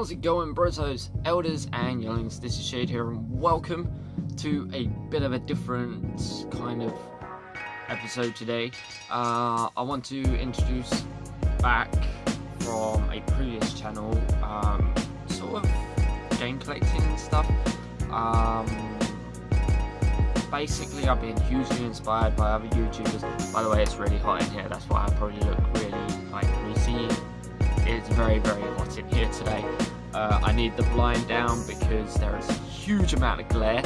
How's it going, brosos, elders and younglings? This is Shade here and welcome to a bit of a different kind of episode today. I want to introduce back from a previous channel, sort of game collecting and stuff. Basically I've been hugely inspired by other YouTubers. By the way, it's really hot in here, that's why I probably look really like greasy. It's very, very hot in here today. I need the blind down because there is a huge amount of glare,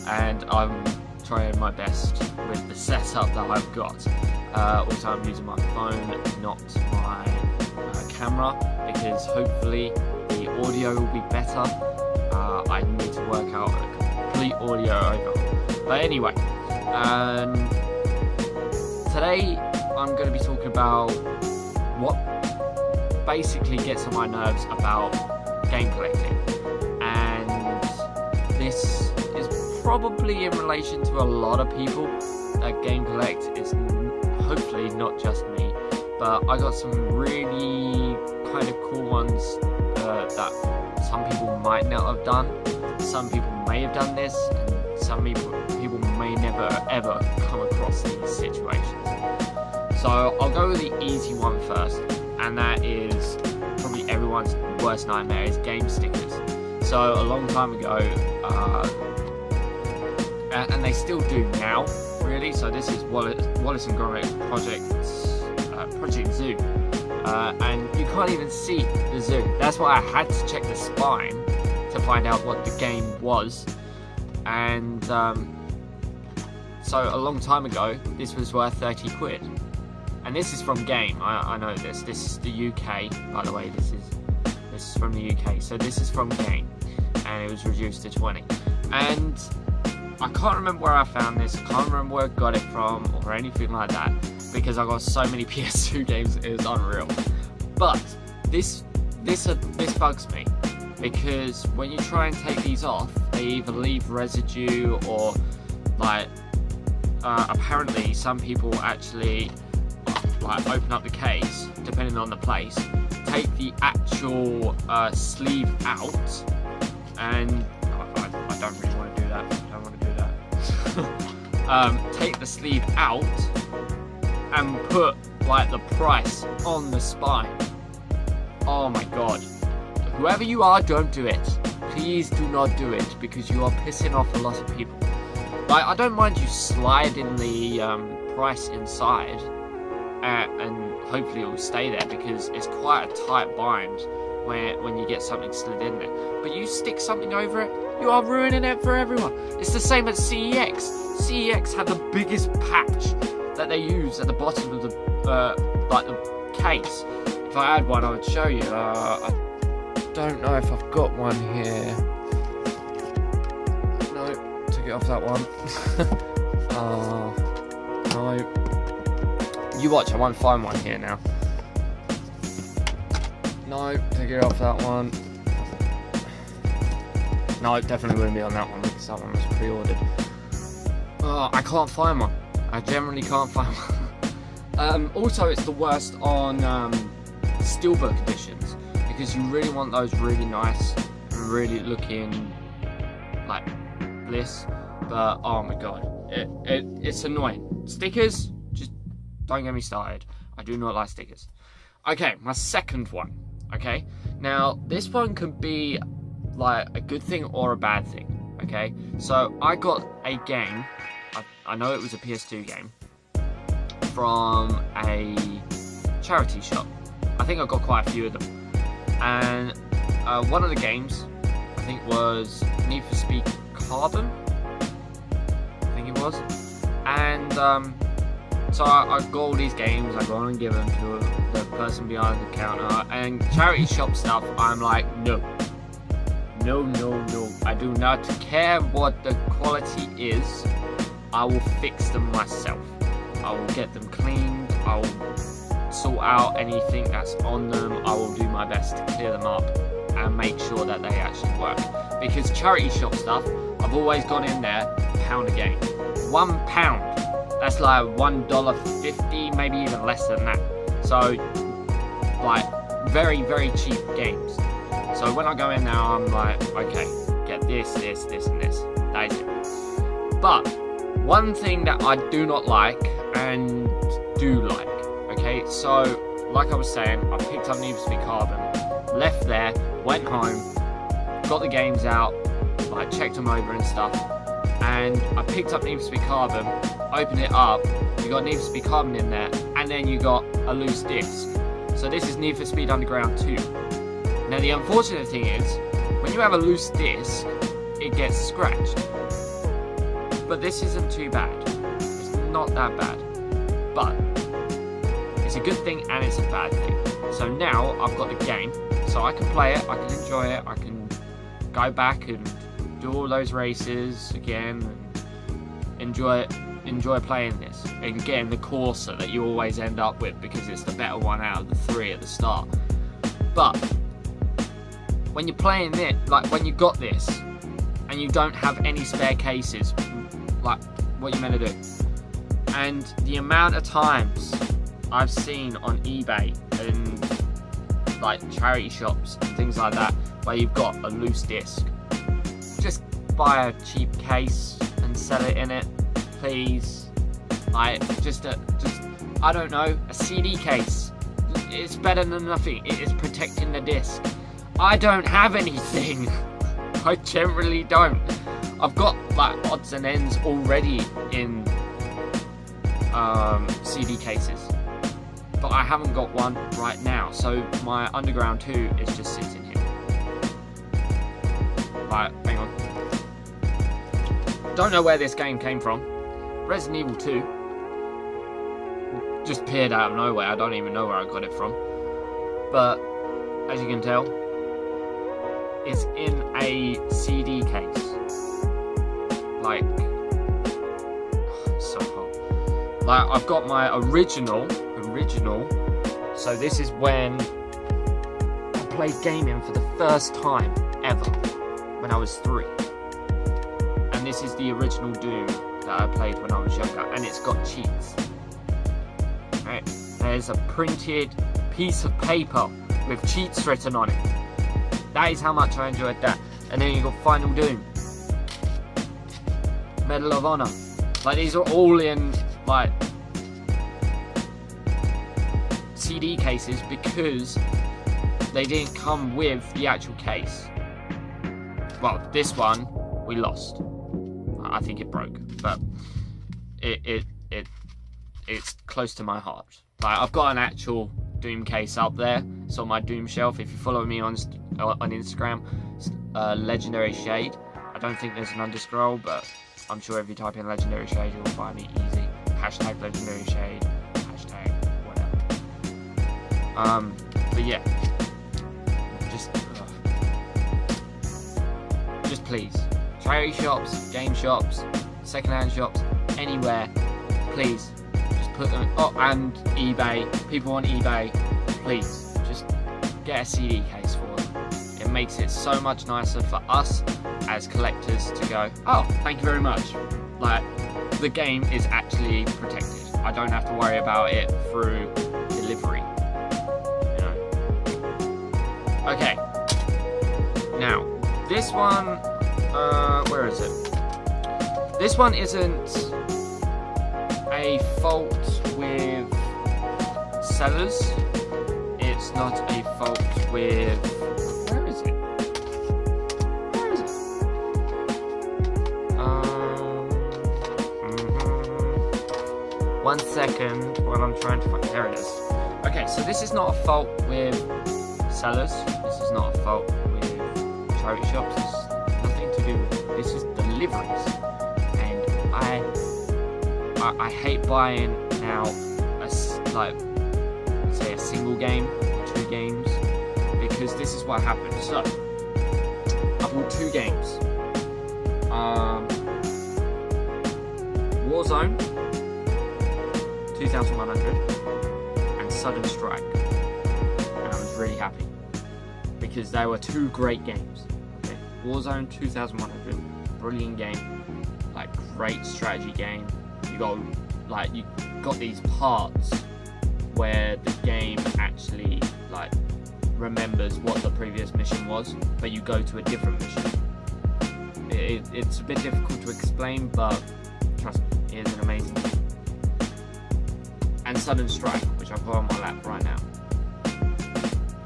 and I'm trying my best with the setup that I've got. Also, I'm using my phone, not my camera, because hopefully the audio will be better. I need to work out a complete audio overhaul. But anyway, today I'm going to be talking about what basically gets on my nerves about game collecting, and this is probably in relation to a lot of people that game collect. It's hopefully not just me, but I got some really kind of cool ones that some people might not have done. Some people may have done this, and some people may never ever come across these situations. So I'll go with the easy one first, and that is probably everyone's worst nightmare, is game stickers. So a long time ago, and they still do now, really. So this is Wallace and Gromit Project Zoo, and you can't even see the zoo. That's why I had to check the spine to find out what the game was. And so a long time ago, this was worth 30 quid. And this is from Game. I know this. This is the UK, by the way. This is from the UK. So this is from Game, and it was reduced to 20. And I can't remember where I found this. I can't remember where I got it from or anything like that, because I got so many PS2 games. It was unreal. But this bugs me, because when you try and take these off, they either leave residue or like apparently some people actually like open up the case, depending on the place, take the actual sleeve out, and I don't really want to do that. I don't want to do that. Take the sleeve out and put like the price on the spine. Oh my god. Whoever you are, don't do it. Please do not do it, because you are pissing off a lot of people. Like, I don't mind you sliding the price inside, and hopefully it will stay there, because it's quite a tight bind when you get something slid in there. But you stick something over it, you are ruining it for everyone. It's the same at CEX. CEX had the biggest patch that they use at the bottom of the case. If I had one, I would show you. I don't know if I've got one here. No, took it off that one. No. You watch, I won't find one here now. No, take it off that one. No, it definitely wouldn't be on that one, because that one was pre-ordered. I can't find one. I generally can't find one. Also, it's the worst on Steelbook editions, because you really want those really nice and really looking like bliss. But oh my god, it's annoying. Stickers, just don't get me started. I do not like stickers. Okay, my second one. Okay, now this one could be like a good thing or a bad thing. Okay, so I got a game. I know it was a PS2 game from a charity shop. I think I got quite a few of them. And one of the games, I think, was Need for Speed Carbon. I think it was. And so I got all these games, I go on and give them to the person behind the counter, and charity shop stuff, I'm like, no. No, no, no. I do not care what the quality is. I will fix them myself. I will get them cleaned. I will sort out anything that's on them. I will do my best to clear them up and make sure that they actually work. Because charity shop stuff, I've always gone in there, £1 a game. £1. That's like $1.50, maybe even less than that. So, like, very, very cheap games. So when I go in now, I'm like, okay, get this, this, this, and this. That is it. But one thing that I do not like and do like, okay, so like I was saying, I picked up Need for Speed Carbon, left there, went home, got the games out, like checked them over and stuff, and I picked up Need for Speed Carbon, opened it up, you got Need for Speed Carbon in there, and then you got a loose disc. So this is Need for Speed Underground 2. Now the unfortunate thing is, when you have a loose disc, it gets scratched. But this isn't too bad. It's not that bad. But it's a good thing and it's a bad thing. So now I've got the game, so I can play it, I can enjoy it, I can go back and do all those races again and enjoy playing this and getting the Corsa that you always end up with because it's the better one out of the three at the start. But when you're playing it, like when you got this and you don't have any spare cases, like what you meant to do, and the amount of times I've seen on eBay and like charity shops and things like that where you've got a loose disc, just buy a cheap case and sell it in it, please. I don't know, a CD case. It's better than nothing. It is protecting the disc. I don't have anything. I generally don't. I've got like odds and ends already in CD cases, but I haven't got one right now. So my Underground 2 is just sitting here. Right, hang on. Don't know where this game came from. Resident Evil 2 just appeared out of nowhere. I don't even know where I got it from. But as you can tell, it's in a CD case. Like, it's so hot. Like, I've got my original. So this is when I played gaming for the first time ever, when I was 3. And this is the original Doom that I played when I was younger, and it's got cheats. Right, there's a printed piece of paper with cheats written on it. That is how much I enjoyed that. And then you got Final Doom, Medal of Honor. Like, these are all in like CD cases because they didn't come with the actual case. Well, this one we lost. I think it broke, but it's close to my heart. Like, I've got an actual Doom case up there. It's on my Doom shelf. If you follow me on Instagram, Legendary Shade. I don't think there's an underscroll, but I'm sure if you type in Legendary Shade, you'll find me easy. Hashtag Legendary Shade. Hashtag whatever. But yeah, just please, charity shops, game shops, secondhand shops, anywhere, please, just put them. Oh, and eBay, people on eBay, please, just get a CD case for them. It makes it so much nicer for us as collectors to go, oh, thank you very much. Like, the game is actually protected. I don't have to worry about it through delivery. You know. Okay. Now, this one, where is it? This one isn't a fault with sellers. It's not a fault with... Where is it? Where is it? 1 second while I'm trying to find... There it is. Okay, so this is not a fault with sellers. This is not a fault with charity shops. This is nothing to do with it. This is deliveries. And I hate buying now say a single game or 2 games, because this is what happened. So I bought 2 games. Warzone 2100 and Sudden Strike, and I was really happy because they were 2 great games. Okay, Warzone 2100, brilliant game, like great strategy game. You got these parts where the game actually like remembers what the previous mission was, but you go to a different mission. It's a bit difficult to explain, but trust me, it is an amazing game. And Sudden Strike, which I've got on my lap right now.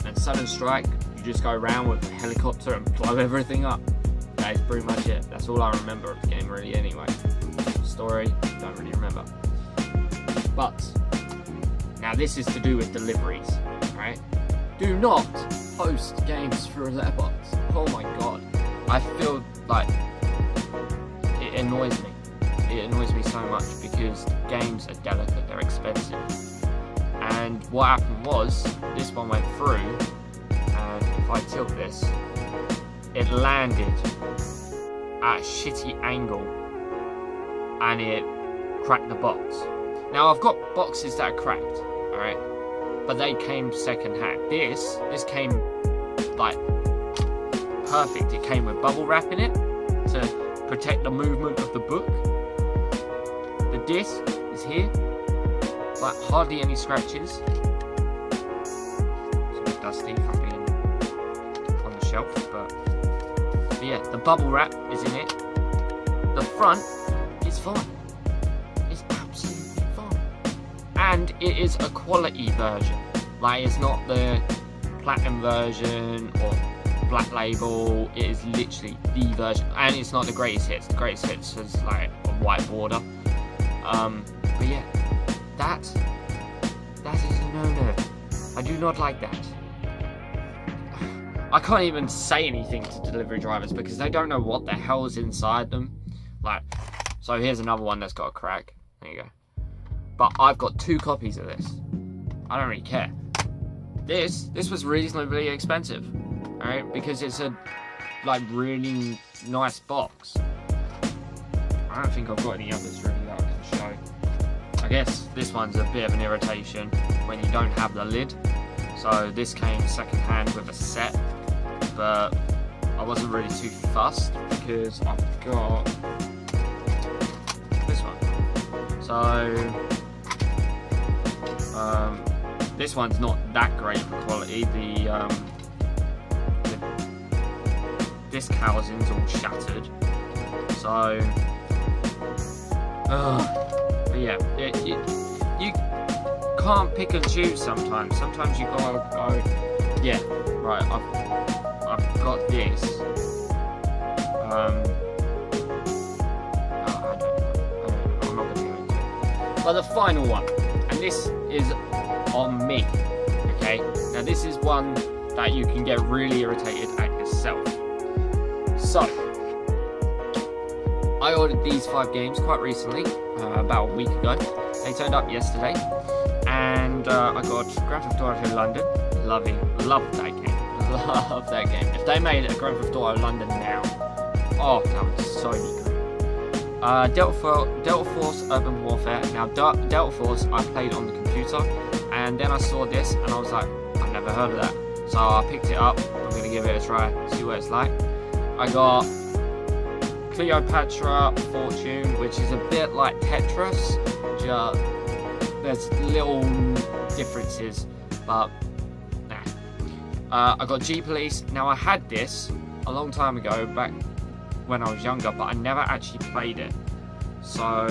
And Sudden Strike, you just go around with a helicopter and blow everything up. That is pretty much it. That's all I remember of the game, really, anyway. Story, don't really remember. But now this is to do with deliveries, right? Do not post games through a letterbox. Oh my god. I feel like it annoys me. It annoys me so much because games are delicate, they're expensive. And what happened was, this one went through, and if I tilt this, it landed at a shitty angle and it cracked the box. Now I've got boxes that are cracked, alright? But they came second hand. This came like perfect. It came with bubble wrap in it to protect the movement of the book. The disc is here, like hardly any scratches. It's a bit dusty from being on the shelf, but yeah, the bubble wrap is in it. The front is fine. It's absolutely fine. And it is a quality version. Like, it's not the platinum version or black label. It is literally the version. And it's not the greatest hits. The greatest hits is like a white border. But yeah, that is a no-no. I do not like that. I can't even say anything to delivery drivers because they don't know what the hell is inside them. Like, so here's another one that's got a crack. There you go. But I've got 2 copies of this. I don't really care. This was reasonably expensive, alright? Because it's a like really nice box. I don't think I've got any others really that I can show. I guess this one's a bit of an irritation when you don't have the lid. So this came second hand with a set, but I wasn't really too fussed because I've got this one. So this one's not that great for quality. The disc housing's all shattered. So but yeah, you can't pick and choose sometimes. Sometimes you gotta go, yeah, right, I've got this. I don't know, I'm not gonna go into it. But the final one, and this is on me, okay? Now this is one that you can get really irritated at yourself. So, I ordered these 5 games quite recently, about a week ago. They turned up yesterday, and I got Grand Theft Auto London. Love that game. Love that game. If they made a Grand Theft Auto London now, oh, that would so be great. Delta Force Urban Warfare. Now, Delta Force I played on the computer, and then I saw this, and I was like, I've never heard of that. So I picked it up. I'm gonna give it a try, see what it's like. I got Cleopatra Fortune, which is a bit like Tetris. There's little differences, but nah. I got G-Police. Now I had this a long time ago, back when I was younger, but I never actually played it. So,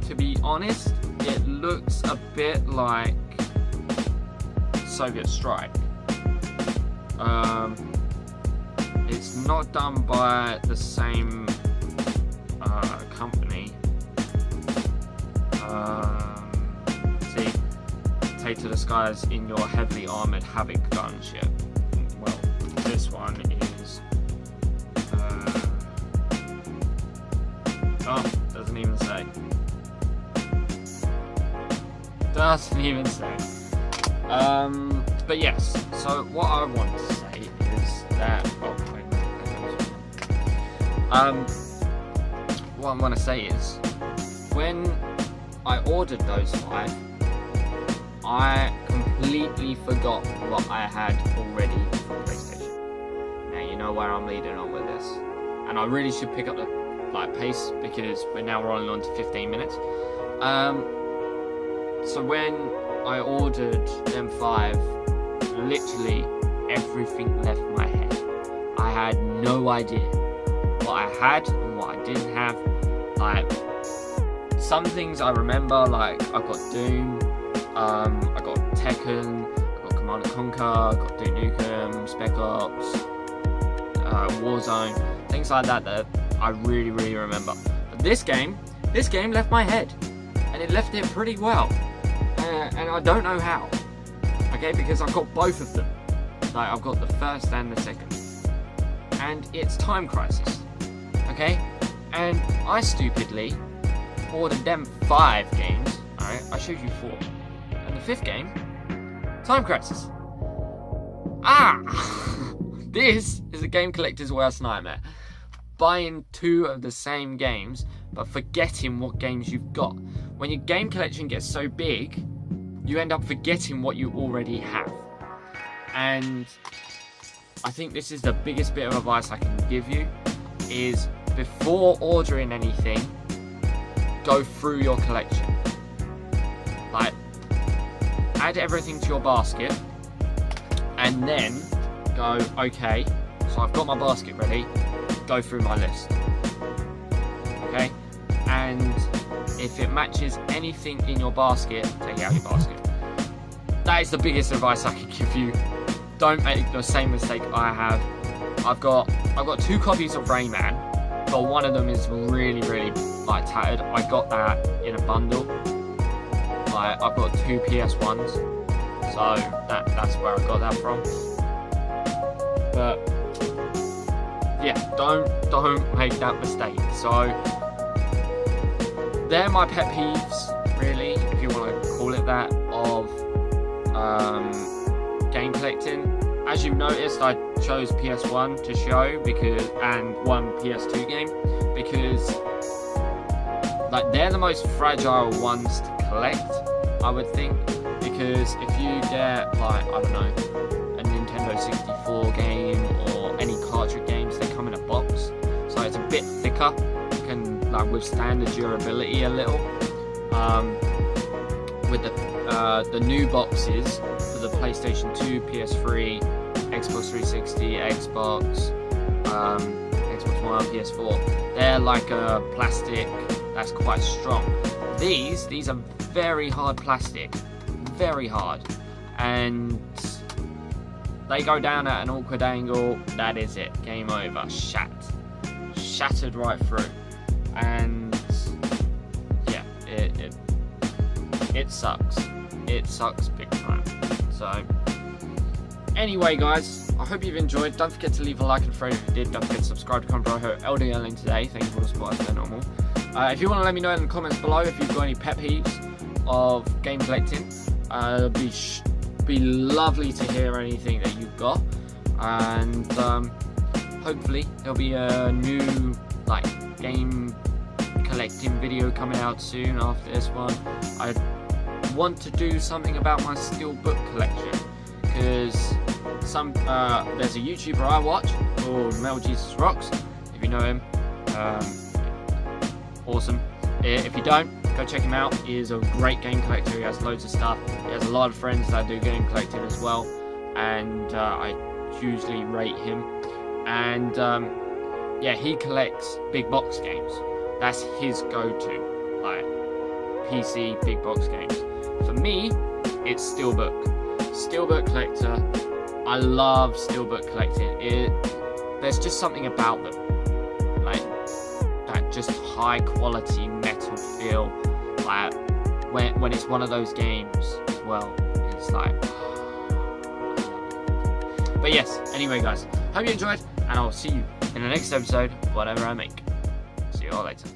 to be honest, it looks a bit like Soviet Strike. It's not done by the same company. See, take to the skies in your heavily armored Havoc gunship. Well, this one is. Oh, doesn't even say. Doesn't even say. But yes. So what I want to say is that. Oh, wait. What I want to say is, when I ordered those 5, I completely forgot what I had already for PlayStation. Now you know where I'm leading on with this, and I really should pick up the pace because we're now rolling on to 15 minutes. So when I ordered them 5 literally everything left my head. I had no idea what I had and what I didn't have. Like, some things I remember, like I got Doom, I got Tekken, I got Command & Conquer, I got Duke Nukem, Spec Ops, Warzone, things like that that I really, really remember. But this game left my head, and it left it pretty well, and I don't know how. Okay, because I've got both of them. Like, I've got the first and the second, and it's Time Crisis. Okay, and I stupidly ordered them 5 games. Alright, I showed you 4, and the 5th game, Time Crisis. This is a game collector's worst nightmare. Buying 2 of the same games, but forgetting what games you've got. When your game collection gets so big, you end up forgetting what you already have. And I think this is the biggest bit of advice I can give you, is before ordering anything, go through your collection. Like, add everything to your basket, and then go, okay, so I've got my basket ready, go through my list. Okay? And if it matches anything in your basket, take out your basket. That is the biggest advice I can give you. Don't make the same mistake I have. I've got 2 copies of Rayman, but one of them is really, really like tattered. I got that in a bundle. Like, I've got 2 PS1s, so that's where I got that from. But yeah, don't make that mistake. So they're my pet peeves, really, if you want to call it that, of game collecting. As you've noticed, I chose PS1 to show and one PS2 game because, like, they're the most fragile ones to collect, I would think, because if you get, like, I don't know, a Nintendo 64 game or any cartridge games, they come in a box, so it's a bit thicker, can like withstand the durability a little. With the new boxes for the PlayStation 2, PS3, Xbox 360, Xbox One, PS4, they're like a plastic that's quite strong. These are very hard plastic, very hard, and they go down at an awkward angle. That is it, game over, shattered right through. And yeah, it sucks. It sucks big time. So anyway, guys, I hope you've enjoyed. Don't forget to leave a like and follow if you did. Don't forget to subscribe to come bro Elder Youngling today. Thank you for the support as per normal. If you want to let me know in the comments below if you've got any pet peeves of game collecting, it'll be lovely to hear anything that you've got. And hopefully there'll be a new like game collecting video coming out soon after this one. I want to do something about my steelbook collection, because there's a YouTuber I watch called Mel Jesus Rocks. If you know him, awesome. If you don't, go check him out. He is a great game collector. He has loads of stuff. He has a lot of friends that do game collecting as well, and I hugely rate him. And yeah, he collects big box games. That's his go-to, like PC big box games. For me, it's steelbook collector. I love steelbook collecting. There's just something about them, like that just high quality metal feel. Like when it's one of those games as well, it's like. But yes, anyway, guys, hope you enjoyed, and I'll see you in the next episode, whatever I make. See you all later.